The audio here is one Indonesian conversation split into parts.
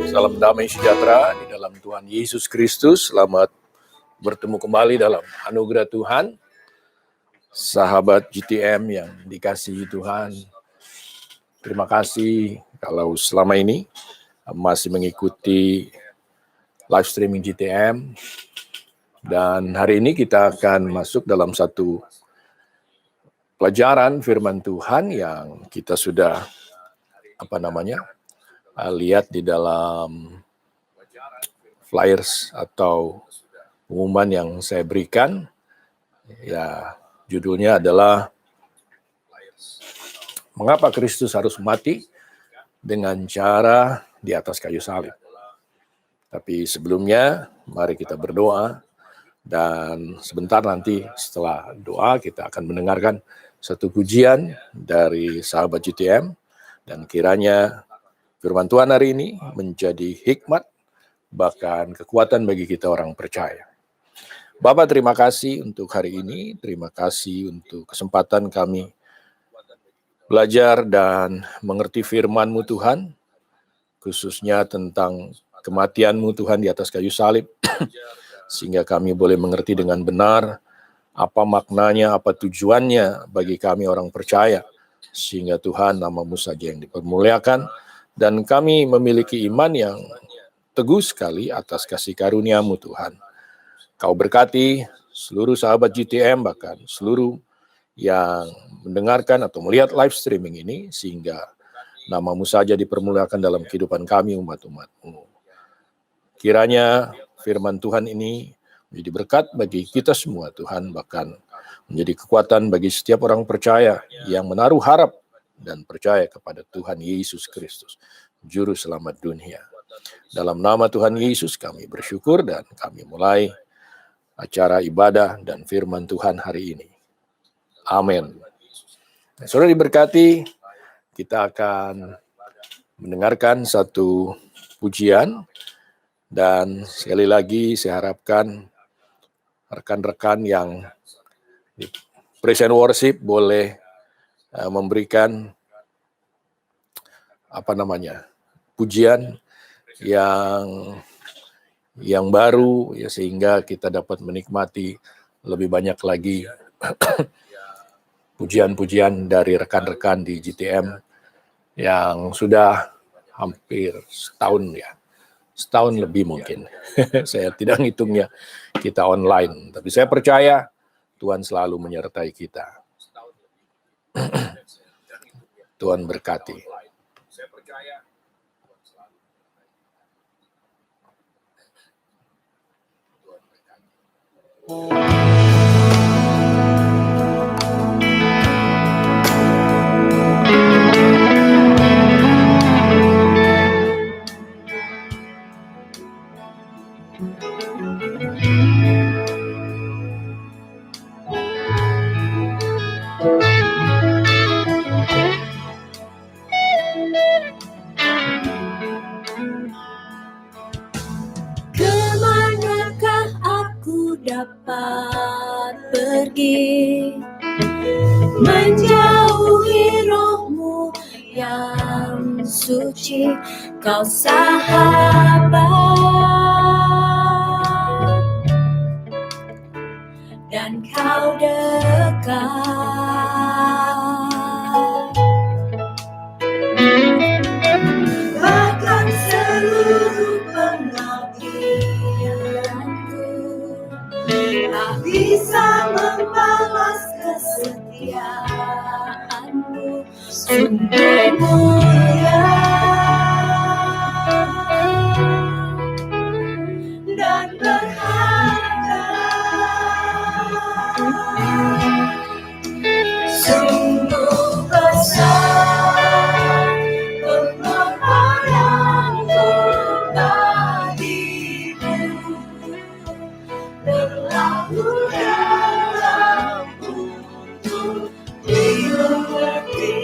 Salam damai sejahtera di dalam Tuhan Yesus Kristus. Selamat bertemu kembali dalam anugerah Tuhan. Sahabat GTM yang dikasihi Tuhan, terima kasih kalau selama ini masih mengikuti live streaming GTM. Dan hari ini kita akan masuk dalam satu pelajaran firman Tuhan yang kita sudah lihat di dalam flyers atau pengumuman yang saya berikan. Ya, judulnya adalah Mengapa Kristus harus mati dengan cara di atas kayu salib. Tapi sebelumnya, mari kita berdoa. Dan sebentar nanti setelah doa kita akan mendengarkan satu pujian dari sahabat GTM. Dan kiranya firman Tuhan hari ini menjadi hikmat, bahkan kekuatan bagi kita orang percaya. Bapak, terima kasih untuk hari ini, terima kasih untuk kesempatan kami belajar dan mengerti firman-Mu Tuhan, khususnya tentang kematian-Mu Tuhan di atas kayu salib, sehingga kami boleh mengerti dengan benar apa maknanya, apa tujuannya bagi kami orang percaya, sehingga Tuhan nama-Mu saja yang dipermuliakan, dan kami memiliki iman yang teguh sekali atas kasih karunia-Mu Tuhan. Kau berkati seluruh sahabat GTM, bahkan seluruh yang mendengarkan atau melihat live streaming ini, sehingga nama-Mu saja dipermuliakan dalam kehidupan kami umat-umat-Mu. Kiranya firman Tuhan ini menjadi berkat bagi kita semua Tuhan, bahkan menjadi kekuatan bagi setiap orang percaya yang menaruh harap dan percaya kepada Tuhan Yesus Kristus, Juru Selamat dunia. Dalam nama Tuhan Yesus kami bersyukur dan kami mulai acara ibadah dan firman Tuhan hari ini. Amin. Saudara diberkati, kita akan mendengarkan satu pujian, dan sekali lagi saya harapkan rekan-rekan yang di Praise and Worship boleh memberikan pujian yang baru, ya, sehingga kita dapat menikmati lebih banyak lagi pujian-pujian dari rekan-rekan di GTM yang sudah hampir setahun lebih mungkin. Saya tidak ngitungnya, kita online, tapi saya percaya Tuhan selalu menyertai kita. Tuhan berkati. Kemanakah aku dapat pergi, menjauhi roh-Mu yang suci, Kau sahabat dan Kau dekat. Bahkan seluruh pengabdianku tak bisa membalas kesetiaan-Mu, sungguh mulia dan berharga. Sungguh besar pengorbananmu bagiku, berlalu dalam untuk dimengerti.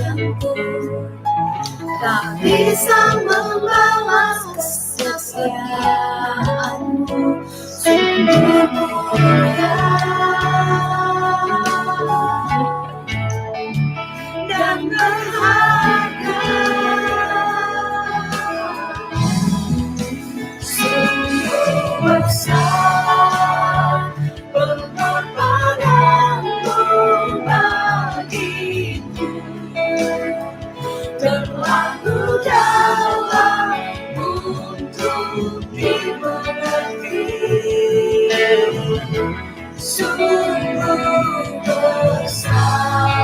sayangku tak bisa membalas kesetiaanmu sungguh mulia dan berharga sungguh besar pengorbananmu bagiku terlalu dalam untuk dimengerti sungguh besar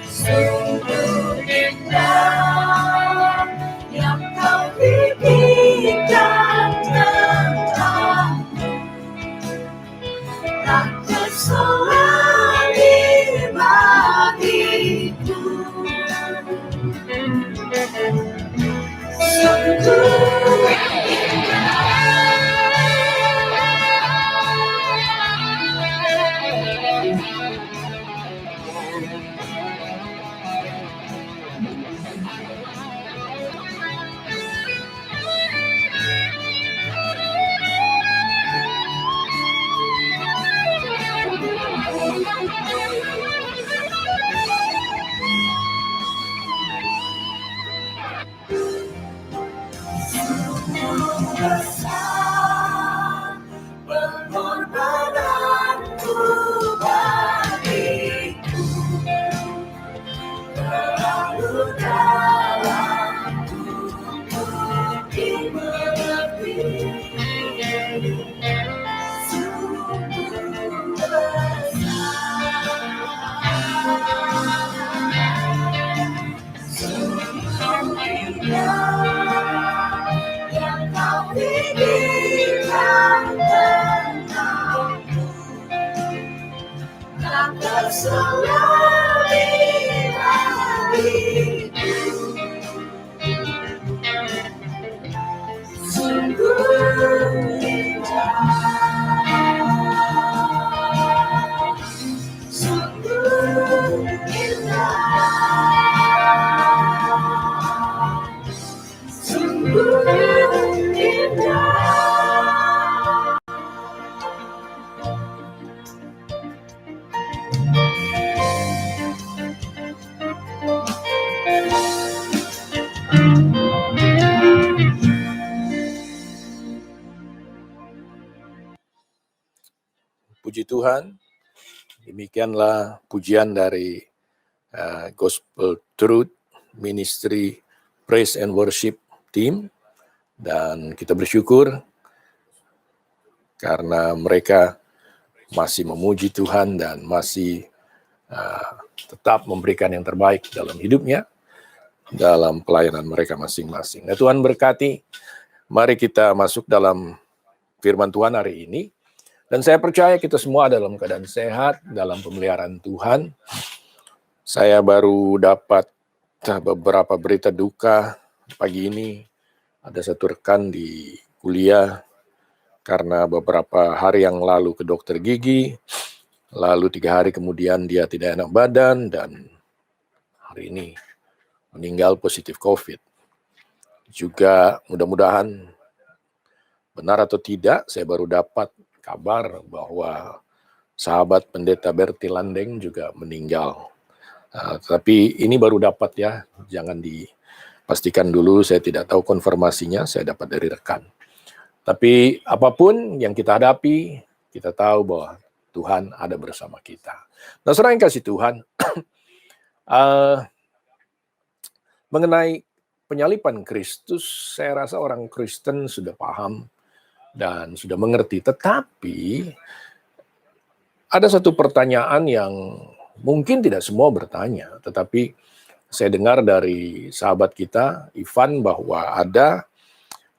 sungguh indah yang kau pikirkan tentangku tak terselami bagiku sungguh besar pengorbananmu bagiku terlalu dalam untuk dimengerti sungguh besar sungguh indah yang kau pikirkan tentangku tak terselami bagiku sungguh indah sungguh indah sungguh indah. Puji Tuhan, demikianlah pujian dari Gospel Truth Ministry Praise and Worship Team, dan kita bersyukur karena mereka masih memuji Tuhan dan masih tetap memberikan yang terbaik dalam hidupnya, dalam pelayanan mereka masing-masing. Nah, Tuhan berkati, mari kita masuk dalam firman Tuhan hari ini. Dan saya percaya kita semua dalam keadaan sehat, dalam pemeliharaan Tuhan. Saya baru dapat beberapa berita duka pagi ini. Ada satu rekan di kuliah karena beberapa hari yang lalu ke dokter gigi, lalu 3 hari kemudian dia tidak enak badan, dan hari ini meninggal positif COVID. Juga mudah-mudahan benar atau tidak, saya baru dapat kabar bahwa sahabat pendeta Berti Landeng juga meninggal. Tapi ini baru dapat ya, jangan dipastikan dulu, saya tidak tahu konfirmasinya, saya dapat dari rekan. Tapi apapun yang kita hadapi, kita tahu bahwa Tuhan ada bersama kita. Nah, saudara yang kasih Tuhan, mengenai penyaliban Kristus, saya rasa orang Kristen sudah paham dan sudah mengerti. Tetapi ada satu pertanyaan yang mungkin tidak semua bertanya, tetapi saya dengar dari sahabat kita, Ivan, bahwa ada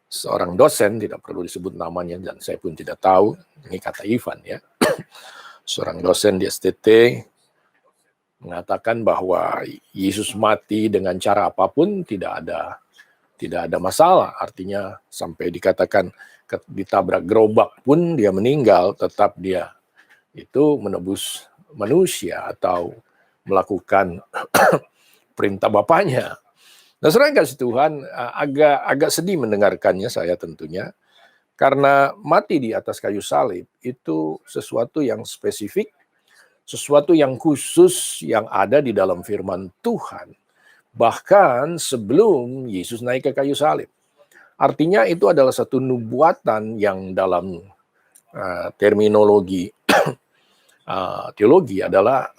seorang dosen, tidak perlu disebut namanya, dan saya pun tidak tahu, ini kata Ivan ya, seorang dosen di STT, mengatakan bahwa Yesus mati dengan cara apapun tidak ada masalah. Artinya sampai dikatakan ditabrak gerobak pun dia meninggal, tetap dia itu menebus manusia atau melakukan perintah Bapaknya. Nah, saudara yang kasih Tuhan, agak sedih mendengarkannya saya tentunya, karena mati di atas kayu salib itu sesuatu yang spesifik, sesuatu yang khusus yang ada di dalam firman Tuhan. Bahkan sebelum Yesus naik ke kayu salib. Artinya itu adalah satu nubuatan yang dalam terminologi teologi adalah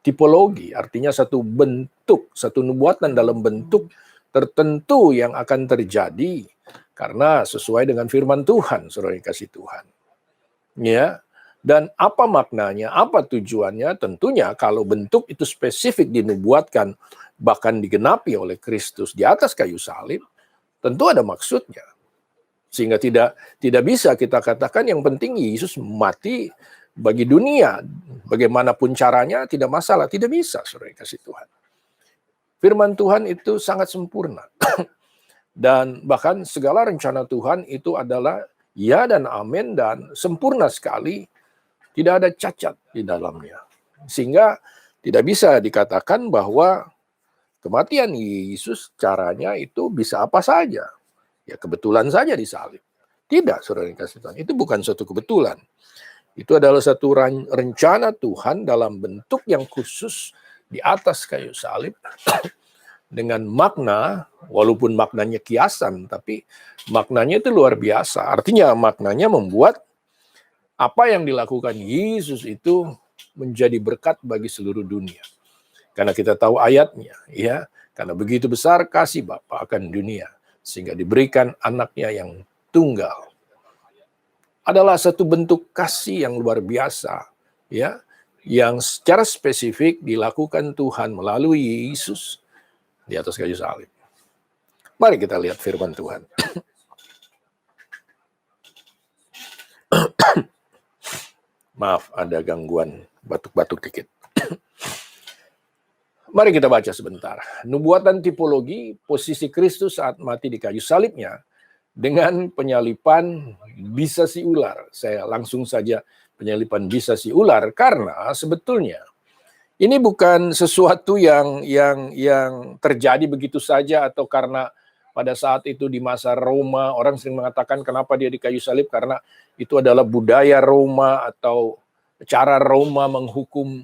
tipologi, artinya satu bentuk, satu nubuatan dalam bentuk tertentu yang akan terjadi karena sesuai dengan firman Tuhan, saudara yang kasih Tuhan. Ya, dan apa maknanya, apa tujuannya? Tentunya kalau bentuk itu spesifik dinubuatkan, bahkan digenapi oleh Kristus di atas kayu salib, tentu ada maksudnya. Sehingga tidak bisa kita katakan yang penting Yesus mati bagi dunia, bagaimanapun caranya tidak masalah, tidak bisa, saudara kasih Tuhan. Firman Tuhan itu sangat sempurna. Dan bahkan segala rencana Tuhan itu adalah ya dan amin dan sempurna sekali, tidak ada cacat di dalamnya. Sehingga tidak bisa dikatakan bahwa kematian Yesus caranya itu bisa apa saja. Ya kebetulan saja disalib. Tidak, saudara kasih Tuhan. Itu bukan suatu kebetulan. Itu adalah satu rencana Tuhan dalam bentuk yang khusus di atas kayu salib dengan makna, walaupun maknanya kiasan, tapi maknanya itu luar biasa. Artinya maknanya membuat apa yang dilakukan Yesus itu menjadi berkat bagi seluruh dunia. Karena kita tahu ayatnya, ya, karena begitu besar kasih Bapa akan dunia, sehingga diberikan anaknya yang tunggal. Adalah satu bentuk kasih yang luar biasa, ya, yang secara spesifik dilakukan Tuhan melalui Yesus di atas kayu salib. Mari kita lihat firman Tuhan. Maaf, ada gangguan batuk-batuk dikit. Mari kita baca sebentar. Nubuatan tipologi posisi Kristus saat mati di kayu salibnya dengan penyalipan bisa si ular. Saya langsung saja penyalipan bisa si ular karena sebetulnya ini bukan sesuatu yang terjadi begitu saja atau karena pada saat itu di masa Roma orang sering mengatakan kenapa dia di kayu salib karena itu adalah budaya Roma atau cara Roma menghukum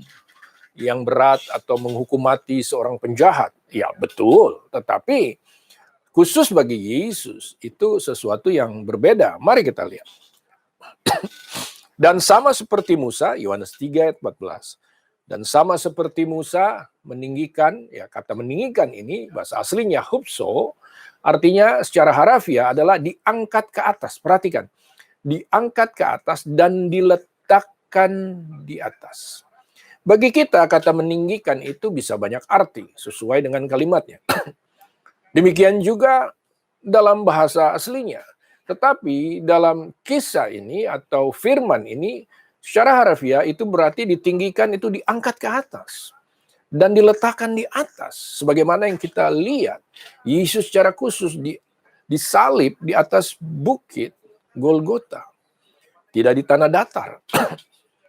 yang berat atau menghukum mati seorang penjahat. Ya betul, tetapi khusus bagi Yesus itu sesuatu yang berbeda. Mari kita lihat. Dan sama seperti Musa, Yohanes 3 ayat 14. Dan sama seperti Musa meninggikan, ya kata meninggikan ini bahasa aslinya hupso, artinya secara harafiah adalah diangkat ke atas. Perhatikan, diangkat ke atas dan diletakkan di atas. Bagi kita kata meninggikan itu bisa banyak arti sesuai dengan kalimatnya. Demikian juga dalam bahasa aslinya. Tetapi dalam kisah ini atau firman ini secara harafiah itu berarti ditinggikan itu diangkat ke atas. Dan diletakkan di atas. Sebagaimana yang kita lihat. Yesus secara khusus disalib di atas bukit Golgota. Tidak di tanah datar.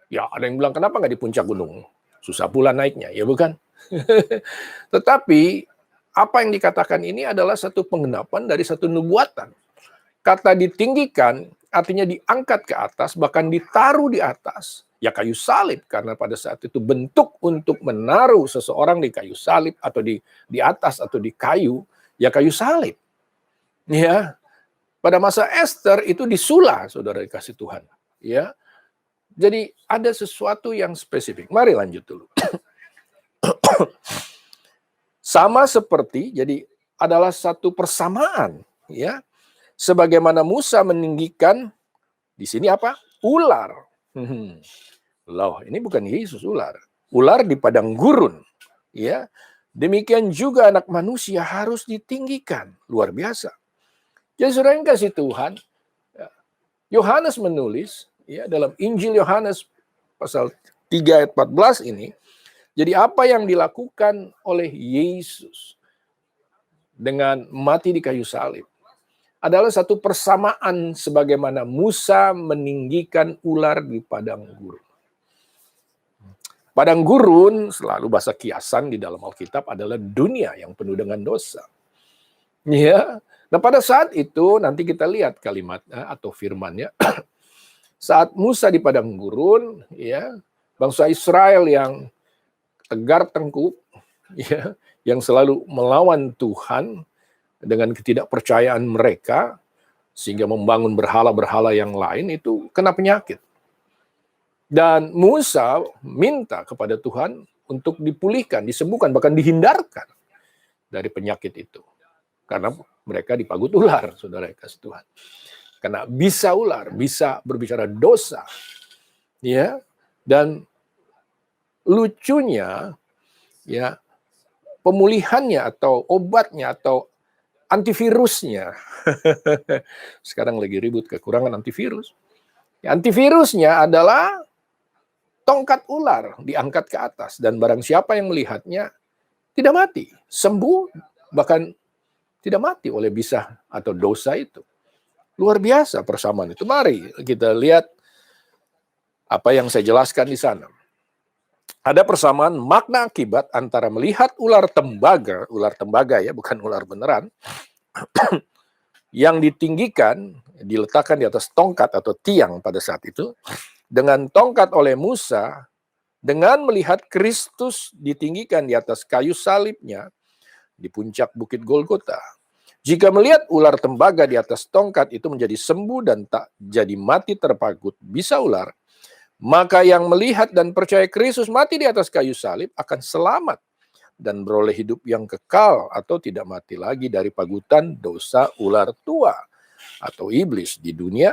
Ya ada yang bilang kenapa nggak di puncak gunung? Susah pula naiknya, ya bukan? Tetapi apa yang dikatakan ini adalah satu penggenapan dari satu nubuatan. Kata ditinggikan artinya diangkat ke atas, bahkan ditaruh di atas. Ya kayu salib, karena pada saat itu bentuk untuk menaruh seseorang di kayu salib atau di atas atau di kayu, ya kayu salib. Ya, pada masa Esther itu disula, saudara dikasih Tuhan. Ya, jadi ada sesuatu yang spesifik. Mari lanjut dulu. Sama seperti, jadi adalah satu persamaan, ya. Sebagaimana Musa meninggikan di sini apa? Ular. Loh, ini bukan Yesus ular. Ular di padang gurun, ya. Demikian juga anak manusia harus ditinggikan. Luar biasa. Jadi saudara yang kasih Tuhan, Yohanes menulis, ya dalam Injil Yohanes pasal 3 ayat 14 ini, jadi apa yang dilakukan oleh Yesus dengan mati di kayu salib adalah satu persamaan sebagaimana Musa meninggikan ular di padang gurun. Padang gurun selalu bahasa kiasan di dalam Alkitab adalah dunia yang penuh dengan dosa. Ya. Nah, pada saat itu nanti kita lihat kalimatnya atau firmannya. Saat Musa di padang gurun, ya, bangsa Israel yang tegar tengkuk, ya, yang selalu melawan Tuhan dengan ketidakpercayaan mereka, sehingga membangun berhala-berhala yang lain, itu kena penyakit. Dan Musa minta kepada Tuhan untuk dipulihkan, disembuhkan, bahkan dihindarkan dari penyakit itu. Karena mereka dipagut ular, saudara kasih Tuhan. Karena bisa ular, bisa berbicara dosa. Ya. Dan lucunya, ya, pemulihannya atau obatnya atau antivirusnya. Sekarang lagi ribut kekurangan antivirus. Ya, antivirusnya adalah tongkat ular diangkat ke atas, dan barang siapa yang melihatnya tidak mati, sembuh, bahkan tidak mati oleh bisa atau dosa itu. Luar biasa persamaan itu. Mari kita lihat apa yang saya jelaskan di sana. Ada persamaan makna akibat antara melihat ular tembaga ya, bukan ular beneran, yang ditinggikan, diletakkan di atas tongkat atau tiang pada saat itu, dengan tongkat oleh Musa, dengan melihat Kristus ditinggikan di atas kayu salibnya di puncak Bukit Golgota. Jika melihat ular tembaga di atas tongkat itu menjadi sembuh dan tak jadi mati terpagut bisa ular, maka yang melihat dan percaya Kristus mati di atas kayu salib akan selamat dan beroleh hidup yang kekal atau tidak mati lagi dari pagutan dosa ular tua atau iblis di dunia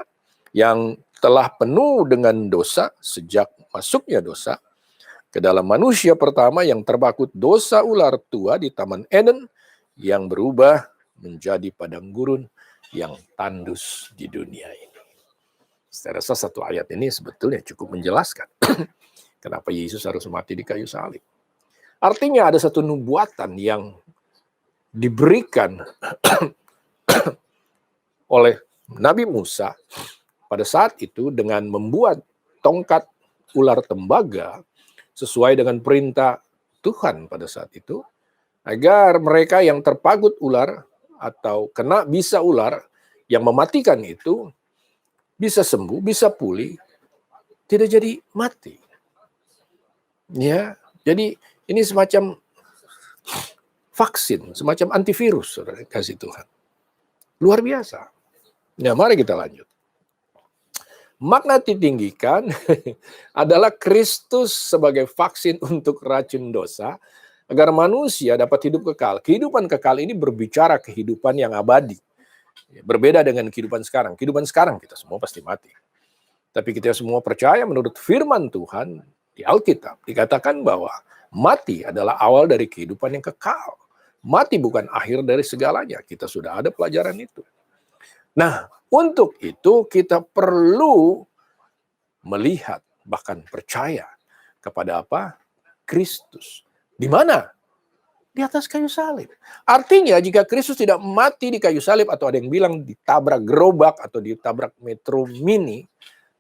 yang telah penuh dengan dosa sejak masuknya dosa ke dalam manusia pertama yang terpagut dosa ular tua di Taman Eden yang berubah menjadi padang gurun yang tandus di dunia ini. Saya rasa satu ayat ini sebetulnya cukup menjelaskan kenapa Yesus harus mati di kayu salib. Artinya ada satu nubuatan yang diberikan oleh Nabi Musa pada saat itu dengan membuat tongkat ular tembaga sesuai dengan perintah Tuhan pada saat itu, agar mereka yang terpagut ular atau kena bisa ular yang mematikan itu bisa sembuh, bisa pulih, tidak jadi mati. Ya, jadi ini semacam vaksin, semacam antivirus, saudara kasih Tuhan. Luar biasa. Nah, mari kita lanjut. Makna ditinggikan adalah Kristus sebagai vaksin untuk racun dosa, agar manusia dapat hidup kekal. Kehidupan kekal ini berbicara kehidupan yang abadi. Berbeda dengan kehidupan sekarang. Kehidupan sekarang kita semua pasti mati. Tapi kita semua percaya menurut firman Tuhan di Alkitab, dikatakan bahwa mati adalah awal dari kehidupan yang kekal. Mati bukan akhir dari segalanya. Kita sudah ada pelajaran itu. Nah, untuk itu kita perlu melihat, bahkan percaya kepada apa? Kristus. Di mana? Di atas kayu salib. Artinya jika Kristus tidak mati di kayu salib, atau ada yang bilang ditabrak gerobak atau ditabrak metro mini,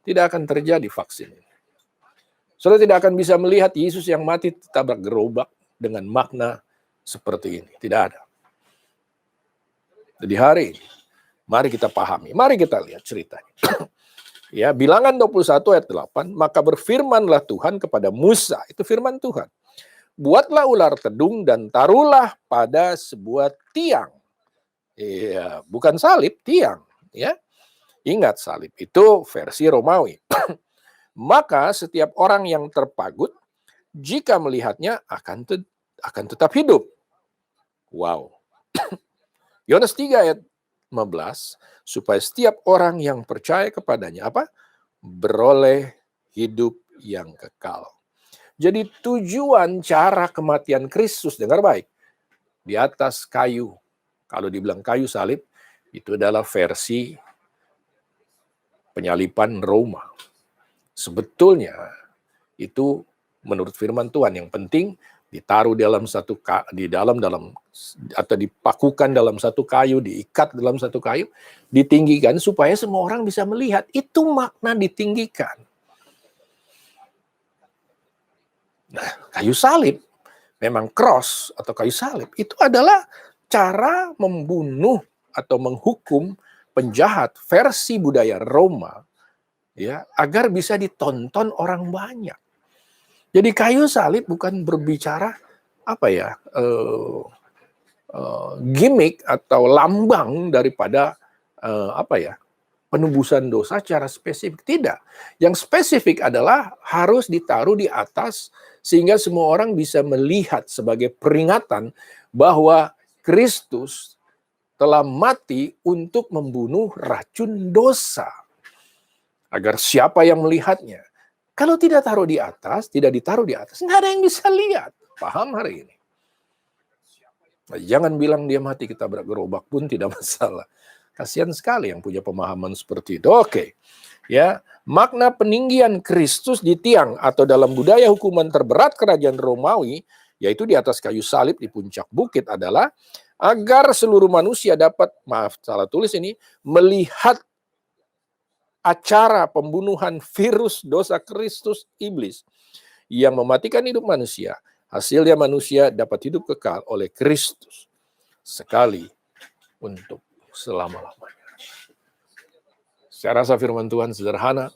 tidak akan terjadi vaksin ini. Saudara tidak akan bisa melihat Yesus yang mati ditabrak gerobak dengan makna seperti ini. Tidak ada. Jadi hari ini, mari kita pahami, mari kita lihat ceritanya. Ya, Bilangan 21 ayat 8, maka berfirmanlah Tuhan kepada Musa, itu firman Tuhan. Buatlah ular tedung dan taruhlah pada sebuah tiang. Ya, bukan salib, tiang. Ya, ingat salib itu versi Romawi. Maka setiap orang yang terpagut, jika melihatnya akan tetap hidup. Wow. Yohanes 3 ayat 15, supaya setiap orang yang percaya kepadanya apa? Beroleh hidup yang kekal. Jadi tujuan cara kematian Kristus, dengar baik, di atas kayu. Kalau dibilang kayu salib, itu adalah versi penyalipan Roma. Sebetulnya itu menurut firman Tuhan yang penting ditaruh dalam atau dipakukan dalam satu kayu, diikat dalam satu kayu, ditinggikan supaya semua orang bisa melihat. Itu makna ditinggikan. Nah, kayu salib, memang cross atau kayu salib, itu adalah cara membunuh atau menghukum penjahat versi budaya Roma, ya, agar bisa ditonton orang banyak. Jadi kayu salib bukan berbicara apa ya, gimmick atau lambang daripada apa ya, penebusan dosa secara spesifik. Tidak. Yang spesifik adalah harus ditaruh di atas sehingga semua orang bisa melihat sebagai peringatan bahwa Kristus telah mati untuk membunuh racun dosa. Agar siapa yang melihatnya, kalau tidak taruh di atas, tidak ditaruh di atas, nggak ada yang bisa lihat. Paham hari ini? Nah, jangan bilang dia mati ketabrak gerobak pun tidak masalah. Kasihan sekali yang punya pemahaman seperti itu. Oke. Ya, makna peninggian Kristus di tiang atau dalam budaya hukuman terberat kerajaan Romawi, yaitu di atas kayu salib di puncak bukit, adalah agar seluruh manusia dapat, maaf salah tulis ini, melihat acara pembunuhan virus dosa Kristus iblis yang mematikan hidup manusia. Hasilnya manusia dapat hidup kekal oleh Kristus sekali untuk selama-lamanya. Saya rasa firman Tuhan sederhana,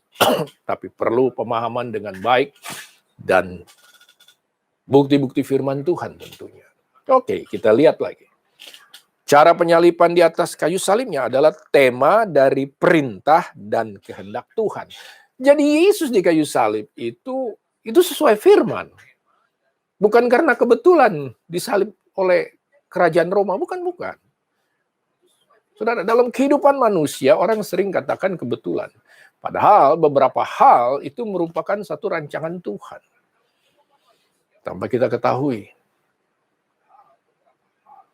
tapi perlu pemahaman dengan baik dan bukti-bukti firman Tuhan tentunya. Oke, kita lihat lagi. Cara penyalipan di atas kayu salibnya adalah tema dari perintah dan kehendak Tuhan. Jadi Yesus di kayu salib itu sesuai firman. Bukan karena kebetulan disalib oleh kerajaan Roma, bukan. Saudara, dalam kehidupan manusia orang sering katakan kebetulan. Padahal beberapa hal itu merupakan satu rancangan Tuhan. Tanpa kita ketahui.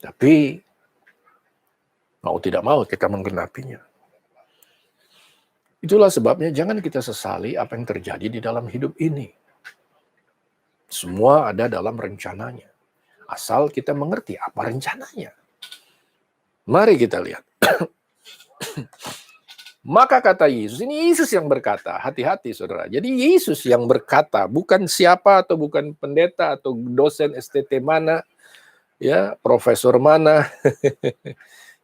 Tapi mau tidak mau kita menggenapinya. Itulah sebabnya jangan kita sesali apa yang terjadi di dalam hidup ini. Semua ada dalam rencananya. Asal kita mengerti apa rencananya. Mari kita lihat. Maka kata Yesus, ini Yesus yang berkata, hati-hati saudara. Jadi Yesus yang berkata, bukan siapa atau bukan pendeta atau dosen STT mana, ya, profesor mana.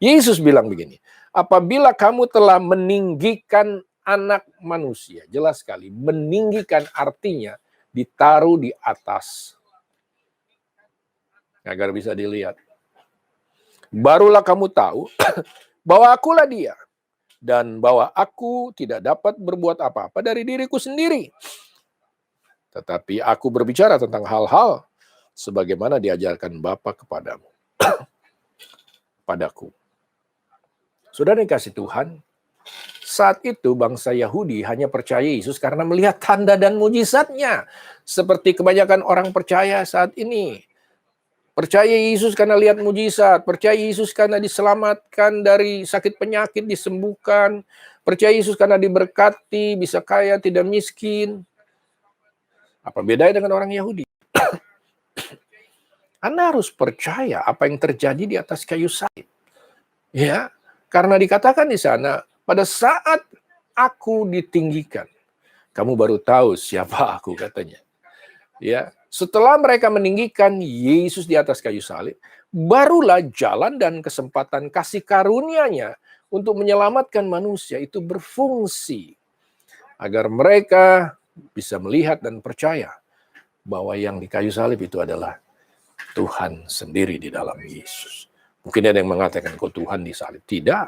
Yesus bilang begini, apabila kamu telah meninggikan anak manusia, jelas sekali, meninggikan artinya ditaruh di atas, agar bisa dilihat. Barulah kamu tahu bahwa akulah dia, dan bahwa aku tidak dapat berbuat apa-apa dari diriku sendiri. Tetapi aku berbicara tentang hal-hal sebagaimana diajarkan Bapa kepadamu, padaku. Saudara yang kasih Tuhan, saat itu bangsa Yahudi hanya percaya Yesus karena melihat tanda dan mujizatnya. Seperti kebanyakan orang percaya saat ini. Percaya Yesus karena lihat mujizat, percaya Yesus karena diselamatkan dari sakit penyakit, disembuhkan, percaya Yesus karena diberkati, bisa kaya, tidak miskin. Apa bedanya dengan orang Yahudi? Anda harus percaya apa yang terjadi di atas kayu salib. Ya, karena dikatakan di sana, pada saat aku ditinggikan, kamu baru tahu siapa aku, katanya. Ya, setelah mereka meninggikan Yesus di atas kayu salib, barulah jalan dan kesempatan kasih karunia-Nya untuk menyelamatkan manusia itu berfungsi agar mereka bisa melihat dan percaya bahwa yang di kayu salib itu adalah Tuhan sendiri di dalam Yesus. Mungkin ada yang mengatakan, kok Tuhan disalib? Tidak.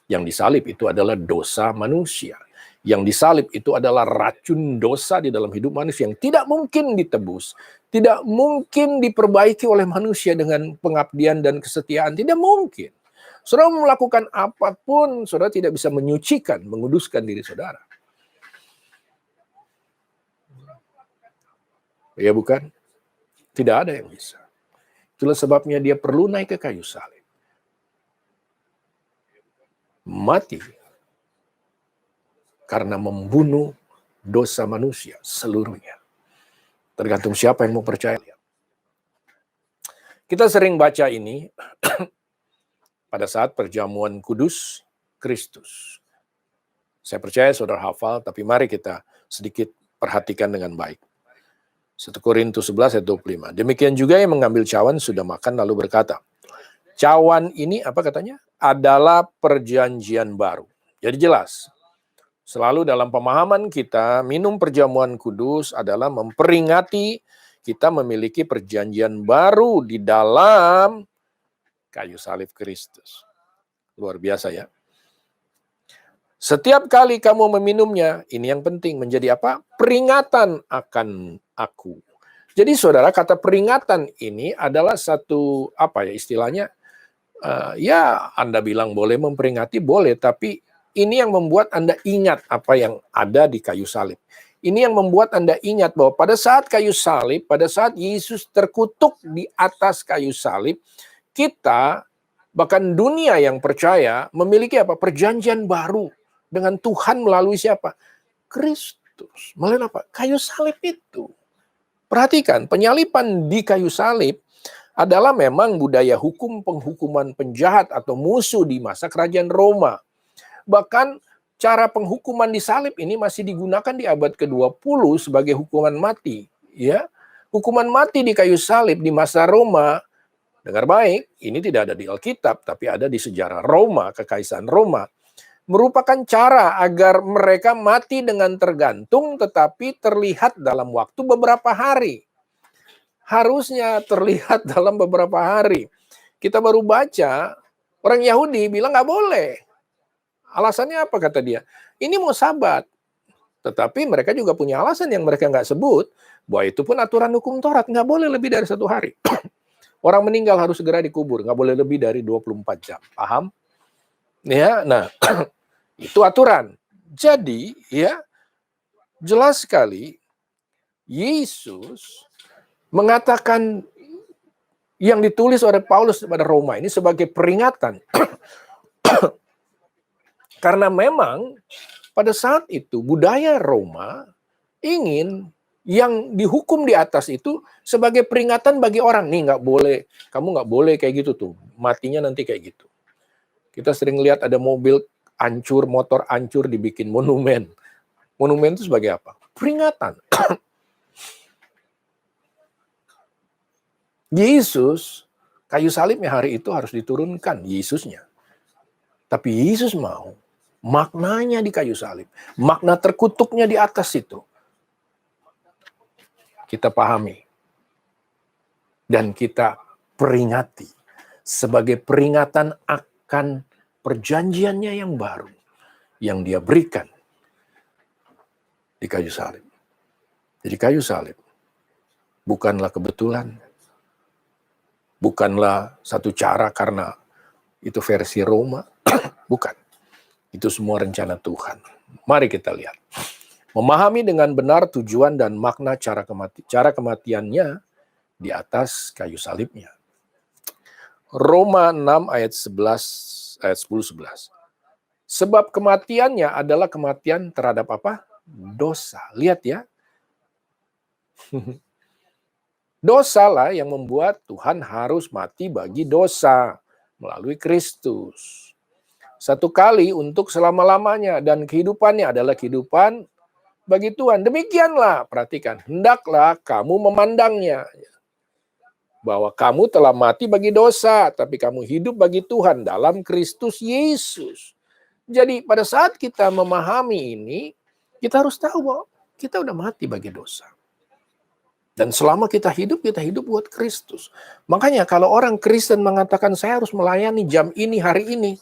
Yang disalib itu adalah dosa manusia. Yang disalib itu adalah racun dosa di dalam hidup manusia yang tidak mungkin ditebus, tidak mungkin diperbaiki oleh manusia dengan pengabdian dan kesetiaan, tidak mungkin. Saudara melakukan apapun, saudara tidak bisa menyucikan, menguduskan diri saudara. Ya bukan? Tidak ada yang bisa. Itulah sebabnya dia perlu naik ke kayu salib. Mati karena membunuh dosa manusia seluruhnya. Tergantung siapa yang mau percaya. Kita sering baca ini pada saat perjamuan kudus Kristus. Saya percaya saudara hafal, tapi mari kita sedikit perhatikan dengan baik. 1 Korintus 11 ayat 25. Demikian juga yang mengambil cawan sudah makan lalu berkata, cawan ini apa katanya? Adalah perjanjian baru. Jadi jelas, selalu dalam pemahaman kita, minum perjamuan kudus adalah memperingati kita memiliki perjanjian baru di dalam kayu salib Kristus. Luar biasa ya. Setiap kali kamu meminumnya, ini yang penting, menjadi apa? Peringatan akan aku. Jadi saudara, kata peringatan ini adalah satu, apa ya istilahnya, ya Anda bilang boleh memperingati, boleh, tapi ini yang membuat Anda ingat apa yang ada di kayu salib. Ini yang membuat Anda ingat bahwa pada saat kayu salib, pada saat Yesus terkutuk di atas kayu salib, kita, bahkan dunia yang percaya, memiliki apa? Perjanjian baru dengan Tuhan melalui siapa? Kristus. Melalui apa? Kayu salib itu. Perhatikan, penyaliban di kayu salib adalah memang budaya hukum penghukuman penjahat atau musuh di masa kerajaan Roma. Bahkan cara penghukuman di salib ini masih digunakan di abad ke-20 sebagai hukuman mati. Ya, hukuman mati di kayu salib di masa Roma, dengar baik, ini tidak ada di Alkitab, tapi ada di sejarah Roma, kekaisaran Roma. Merupakan cara agar mereka mati dengan tergantung tetapi terlihat dalam waktu beberapa hari. Harusnya terlihat dalam beberapa hari. Kita baru baca, orang Yahudi bilang nggak boleh. Alasannya apa kata dia? Ini mau sabat. Tetapi mereka juga punya alasan yang mereka nggak sebut, bahwa itu pun aturan hukum Taurat, nggak boleh lebih dari 1 hari. Orang meninggal harus segera dikubur, nggak boleh lebih dari 24 jam. Paham? Ya, nah, itu aturan. Jadi, ya, jelas sekali Yesus mengatakan yang ditulis oleh Paulus pada Roma ini sebagai peringatan. Karena memang pada saat itu budaya Roma ingin yang dihukum di atas itu sebagai peringatan bagi orang. Nih nggak boleh, kamu nggak boleh kayak gitu tuh, matinya nanti kayak gitu. Kita sering lihat ada mobil hancur, motor hancur, dibikin monumen. Monumen itu sebagai apa? Peringatan. Yesus, kayu salibnya hari itu harus diturunkan, Yesusnya. Tapi Yesus mau maknanya di kayu salib, makna terkutuknya di atas itu, kita pahami. Dan kita peringati sebagai peringatan akan perjanjiannya yang baru yang dia berikan di kayu salib. Jadi kayu salib bukanlah kebetulan, bukanlah satu cara karena itu versi Roma, bukan. Itu semua rencana Tuhan. Mari kita lihat. Memahami dengan benar tujuan dan makna cara kematiannya di atas kayu salibnya. Roma 6 ayat 10-11. Sebab kematiannya adalah kematian terhadap apa? Dosa. Lihat ya. Dosalah yang membuat Tuhan harus mati bagi dosa melalui Kristus. Satu kali untuk selama-lamanya dan kehidupannya adalah kehidupan bagi Tuhan. Demikianlah, perhatikan, hendaklah kamu memandangnya. Bahwa kamu telah mati bagi dosa, tapi kamu hidup bagi Tuhan dalam Kristus Yesus. Jadi pada saat kita memahami ini, kita harus tahu bahwa kita udah mati bagi dosa. Dan selama kita hidup buat Kristus. Makanya kalau orang Kristen mengatakan saya harus melayani jam ini, hari ini.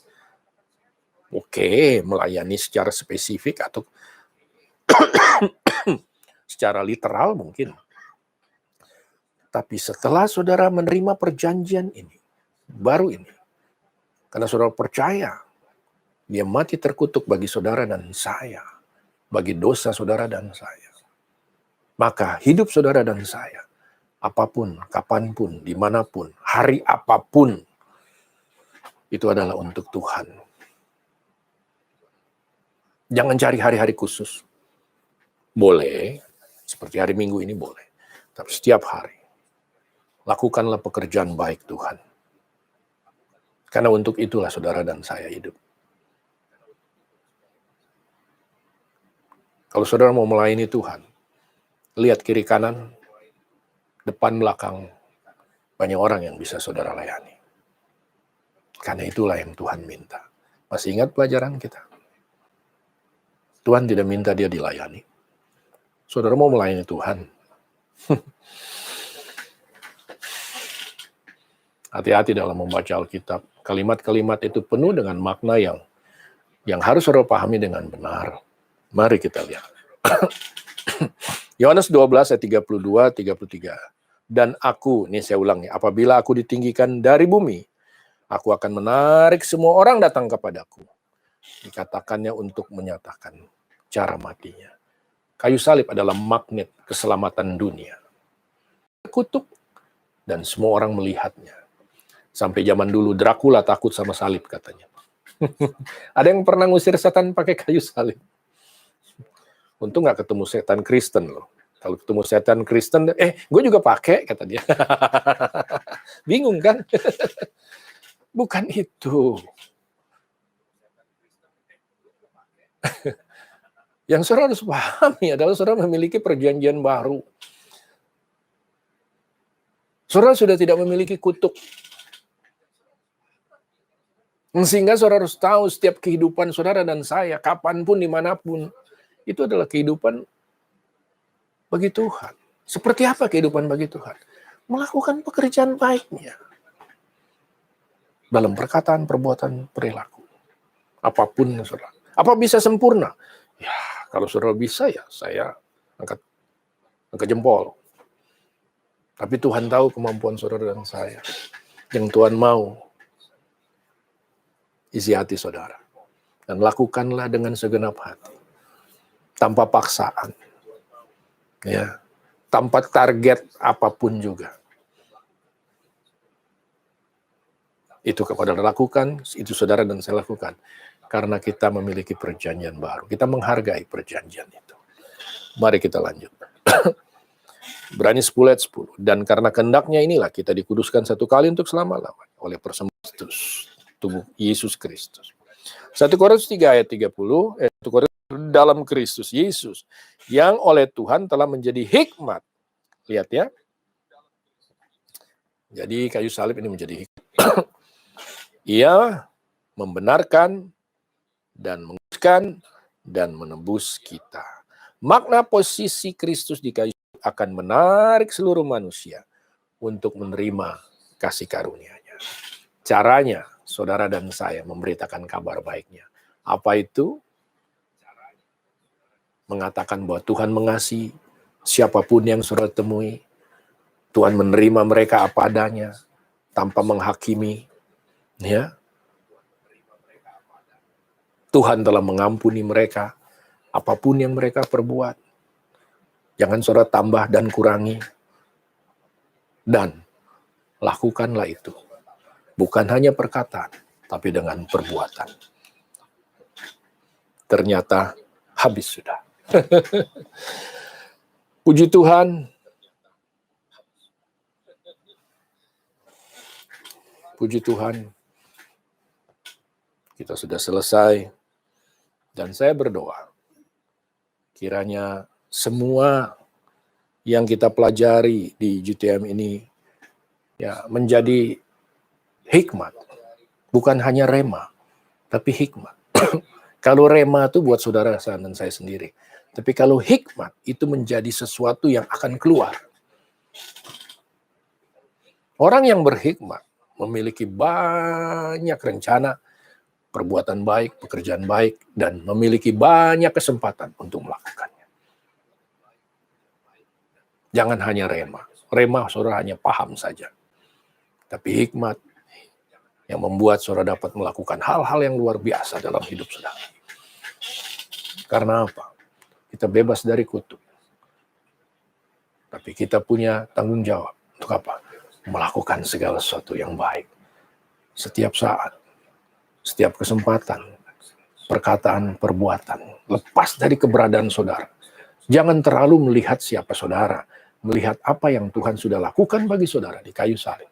Oke, melayani secara spesifik atau secara literal mungkin. Tapi setelah saudara menerima perjanjian ini, baru ini, karena saudara percaya, dia mati terkutuk bagi saudara dan saya, bagi dosa saudara dan saya. Maka hidup saudara dan saya, apapun, kapanpun, dimanapun, hari apapun, itu adalah untuk Tuhan. Jangan cari hari-hari khusus. Boleh, seperti hari Minggu ini boleh. Tapi setiap hari, lakukanlah pekerjaan baik Tuhan. Karena untuk itulah saudara dan saya hidup. Kalau saudara mau melayani Tuhan, lihat kiri kanan, depan belakang banyak orang yang bisa saudara layani. Karena itulah yang Tuhan minta. Masih ingat pelajaran kita? Tuhan tidak minta dia dilayani. Saudara mau melayani Tuhan. Hati-hati dalam membaca Alkitab. Kalimat-kalimat itu penuh dengan makna yang harus saudara pahami dengan benar. Mari kita lihat. Yohanes 12 ayat 32, 33. Dan aku, ini saya ulangi, apabila aku ditinggikan dari bumi, aku akan menarik semua orang datang kepadaku. Dikatakannya untuk menyatakan cara matinya. Kayu salib adalah magnet keselamatan dunia. Kutuk dan semua orang melihatnya. Sampai zaman dulu Dracula takut sama salib katanya. Ada yang pernah ngusir setan pakai kayu salib. Untung nggak ketemu setan Kristen loh. Kalau ketemu setan Kristen, gue juga pakai, kata dia. Bingung kan? Bukan itu. Yang saudara harus pahami adalah saudara memiliki perjanjian baru. Saudara sudah tidak memiliki kutuk. Sehingga saudara harus tahu setiap kehidupan saudara dan saya, kapanpun, dimanapun, itu adalah kehidupan bagi Tuhan. Seperti apa kehidupan bagi Tuhan? Melakukan pekerjaan baiknya. Dalam perkataan, perbuatan, perilaku. Apapun saudara. Apa bisa sempurna? Ya, kalau saudara bisa ya saya angkat jempol. Tapi Tuhan tahu kemampuan saudara dan saya. Yang Tuhan mau, isi hati saudara. Dan lakukanlah dengan segenap hati. Tanpa paksaan. Ya, tanpa target apapun juga. Itu kepada lakukan, itu saudara dan saya lakukan. Karena kita memiliki perjanjian baru. Kita menghargai perjanjian itu. Mari kita lanjut. Ibrani 10 ayat 10. Dan karena kehendaknya inilah kita dikuduskan satu kali untuk selama-lamanya oleh persembahan tubuh Yesus Kristus. 1 Korintus 3 ayat 30. 1 Korintus dalam Kristus Yesus yang oleh Tuhan telah menjadi hikmat. Lihat ya. Jadi kayu salib ini menjadi hikmat. Ia membenarkan dan menguduskan dan menebus kita. Makna posisi Kristus di kayu salib akan menarik seluruh manusia untuk menerima kasih karunia-Nya. Caranya, saudara dan saya memberitakan kabar baiknya. Apa itu? Mengatakan bahwa Tuhan mengasihi siapapun yang saudara temui. Tuhan menerima mereka apa adanya, tanpa menghakimi. Ya. Tuhan telah mengampuni mereka, apapun yang mereka perbuat. Jangan saudara tambah dan kurangi. Dan lakukanlah itu. Bukan hanya perkataan, tapi dengan perbuatan. Ternyata habis sudah. Puji Tuhan. Puji Tuhan. Kita sudah selesai. Dan saya berdoa. Kiranya semua yang kita pelajari di GTM ini ya menjadi hikmat. Bukan hanya rema, tapi hikmat. Kalau rema itu buat saudara dan saya sendiri. Tapi kalau hikmat itu menjadi sesuatu yang akan keluar. Orang yang berhikmat memiliki banyak rencana, perbuatan baik, pekerjaan baik, dan memiliki banyak kesempatan untuk melakukannya. Jangan hanya rema. Rema saudara hanya paham saja. Tapi hikmat yang membuat saudara dapat melakukan hal-hal yang luar biasa dalam hidup saudara. Karena apa? Kita bebas dari kutuk. Tapi kita punya tanggung jawab. Untuk apa? Melakukan segala sesuatu yang baik. Setiap saat. Setiap kesempatan. Perkataan, perbuatan. Lepas dari keberadaan saudara. Jangan terlalu melihat siapa saudara. Melihat apa yang Tuhan sudah lakukan bagi saudara di kayu salib.